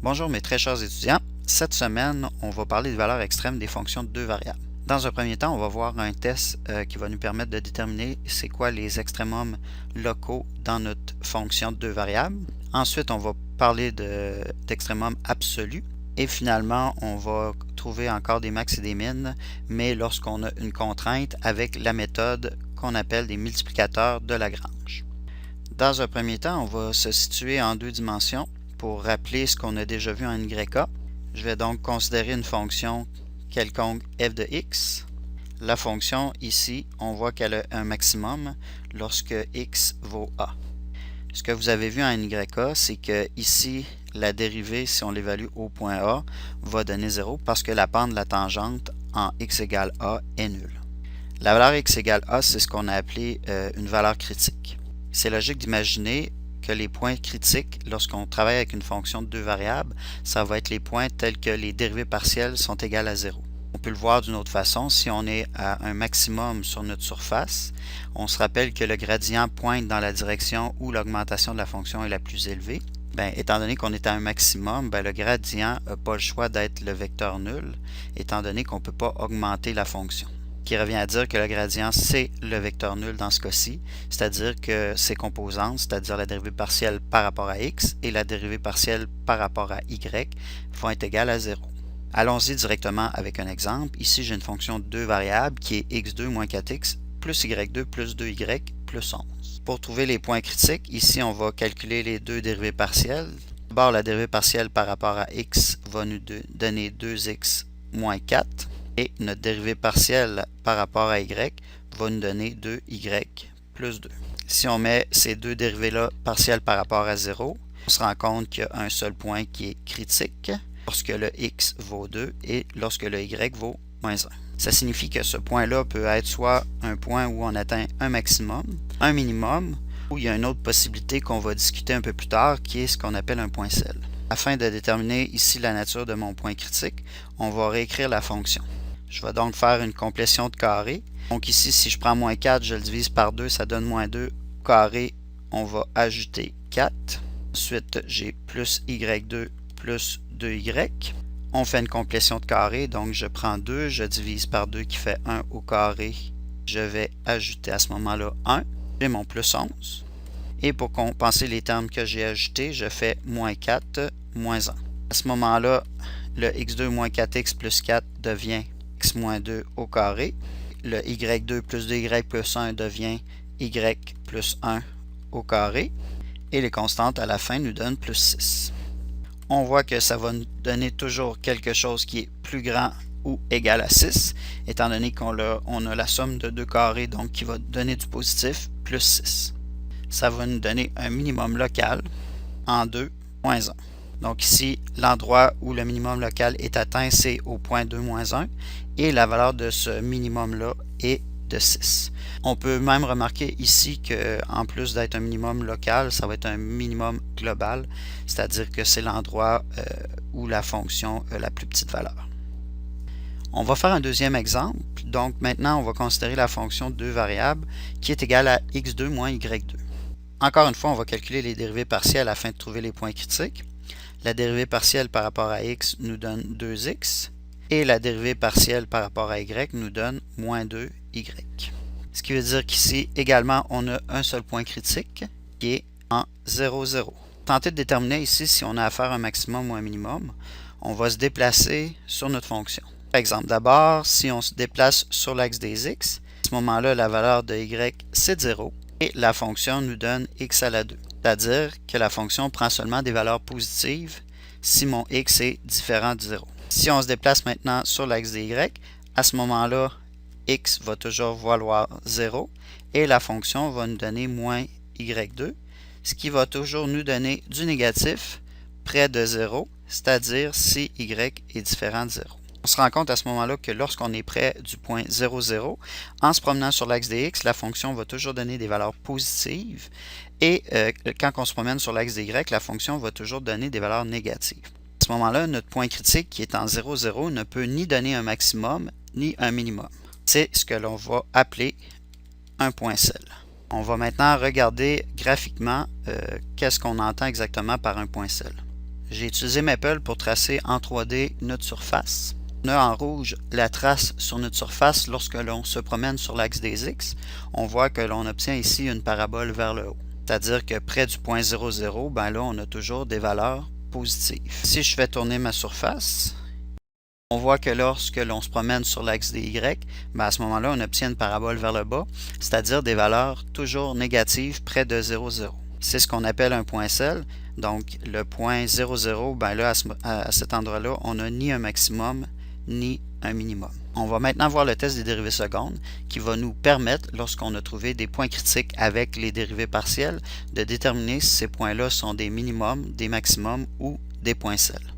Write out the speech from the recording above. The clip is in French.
Bonjour mes très chers étudiants. Cette semaine, on va parler des valeurs extrêmes des fonctions de deux variables. Dans un premier temps, on va voir un test qui va nous permettre de déterminer c'est quoi les extrémums locaux dans notre fonction de deux variables. Ensuite, on va parler d'extrémums absolus. Et finalement, on va trouver encore des max et des min, mais lorsqu'on a une contrainte avec la méthode qu'on appelle des multiplicateurs de Lagrange. Dans un premier temps, on va se situer en deux dimensions pour rappeler ce qu'on a déjà vu en YA. Je vais donc considérer une fonction quelconque f de x. La fonction ici, on voit qu'elle a un maximum lorsque x vaut a. Ce que vous avez vu en YA, c'est que ici, la dérivée, si on l'évalue au point A, va donner 0 parce que la pente de la tangente en x égale a est nulle. La valeur x égale a, c'est ce qu'on a appelé une valeur critique. C'est logique d'imaginer que les points critiques, lorsqu'on travaille avec une fonction de deux variables, ça va être les points tels que les dérivées partielles sont égales à 0. On peut le voir d'une autre façon, si on est à un maximum sur notre surface, on se rappelle que le gradient pointe dans la direction où l'augmentation de la fonction est la plus élevée. Étant donné qu'on est à un maximum, le gradient n'a pas le choix d'être le vecteur nul, étant donné qu'on ne peut pas augmenter la fonction. Qui revient à dire que le gradient, c'est le vecteur nul dans ce cas-ci, c'est-à-dire que ses composantes, c'est-à-dire la dérivée partielle par rapport à x et la dérivée partielle par rapport à y, vont être égales à 0. Allons-y directement avec un exemple. Ici, j'ai une fonction de deux variables qui est x2 moins 4x plus y2 plus 2y plus 11. Pour trouver les points critiques, ici, on va calculer les deux dérivées partielles. D'abord, la dérivée partielle par rapport à x va nous donner 2x moins 4. Et notre dérivée partielle par rapport à y va nous donner 2y plus 2. Si on met ces deux dérivées-là partielles par rapport à 0, on se rend compte qu'il y a un seul point qui est critique lorsque le x vaut 2 et lorsque le y vaut moins 1. Ça signifie que ce point-là peut être soit un point où on atteint un maximum, un minimum, ou il y a une autre possibilité qu'on va discuter un peu plus tard qui est ce qu'on appelle un point sel. Afin de déterminer ici la nature de mon point critique, on va réécrire la fonction. Je vais donc faire une complétion de carré. Donc ici, si je prends moins 4, je le divise par 2, ça donne moins 2. Carré, on va ajouter 4. Ensuite, j'ai plus y2 plus 2y. On fait une complétion de carré, donc je prends 2, je divise par 2 qui fait 1 au carré. Je vais ajouter à ce moment-là 1. J'ai mon plus 11. Et pour compenser les termes que j'ai ajoutés, je fais moins 4, moins 1. À ce moment-là, le x2 moins 4x plus 4 devient x moins 2 au carré. Le y2 plus 2y plus 1 devient y plus 1 au carré. Et les constantes à la fin nous donnent plus 6. On voit que ça va nous donner toujours quelque chose qui est plus grand ou égal à 6, étant donné qu'on a la somme de deux carrés, donc qui va donner du positif, plus 6. Ça va nous donner un minimum local en 2, moins 1. Donc ici, l'endroit où le minimum local est atteint, c'est au point 2, moins 1, et la valeur de ce minimum-là est de 6. On peut même remarquer ici qu'en plus d'être un minimum local, ça va être un minimum global, c'est-à-dire que c'est l'endroit où la fonction a la plus petite valeur. On va faire un deuxième exemple. Donc maintenant, on va considérer la fonction de deux variables qui est égale à x2 moins y2. Encore une fois, on va calculer les dérivées partielles afin de trouver les points critiques. La dérivée partielle par rapport à x nous donne 2x et la dérivée partielle par rapport à y nous donne moins 2y. Ce qui veut dire qu'ici, également, on a un seul point critique qui est en 0, 0. Tenter de déterminer ici si on a affaire à un maximum ou un minimum, on va se déplacer sur notre fonction. Par exemple, d'abord, si on se déplace sur l'axe des x, à ce moment-là, la valeur de y, c'est 0 et la fonction nous donne x à la 2. C'est-à-dire que la fonction prend seulement des valeurs positives si mon x est différent de 0. Si on se déplace maintenant sur l'axe des y, à ce moment-là, x va toujours valoir 0 et la fonction va nous donner moins y2, ce qui va toujours nous donner du négatif près de 0, c'est-à-dire si y est différent de 0. On se rend compte à ce moment-là que lorsqu'on est près du point 0, 0, en se promenant sur l'axe des x, la fonction va toujours donner des valeurs positives et quand on se promène sur l'axe des y, la fonction va toujours donner des valeurs négatives. À ce moment-là, notre point critique qui est en 0, 0 ne peut ni donner un maximum ni un minimum. C'est ce que l'on va appeler un point sel. On va maintenant regarder graphiquement qu'est-ce qu'on entend exactement par un point sel. J'ai utilisé Maple pour tracer en 3D notre surface. On a en rouge la trace sur notre surface lorsque l'on se promène sur l'axe des X. On voit que l'on obtient ici une parabole vers le haut. C'est-à-dire que près du point 0, 0, ben là, on a toujours des valeurs positives. Si je fais tourner ma surface, on voit que lorsque l'on se promène sur l'axe des Y, ben à ce moment-là, on obtient une parabole vers le bas, c'est-à-dire des valeurs toujours négatives près de 0, 0. C'est ce qu'on appelle un point sel. Donc, le point 0, 0, ben là, à cet endroit-là, on n'a ni un maximum ni un minimum. On va maintenant voir le test des dérivées secondes qui va nous permettre, lorsqu'on a trouvé des points critiques avec les dérivées partielles, de déterminer si ces points-là sont des minimums, des maximums ou des points sel.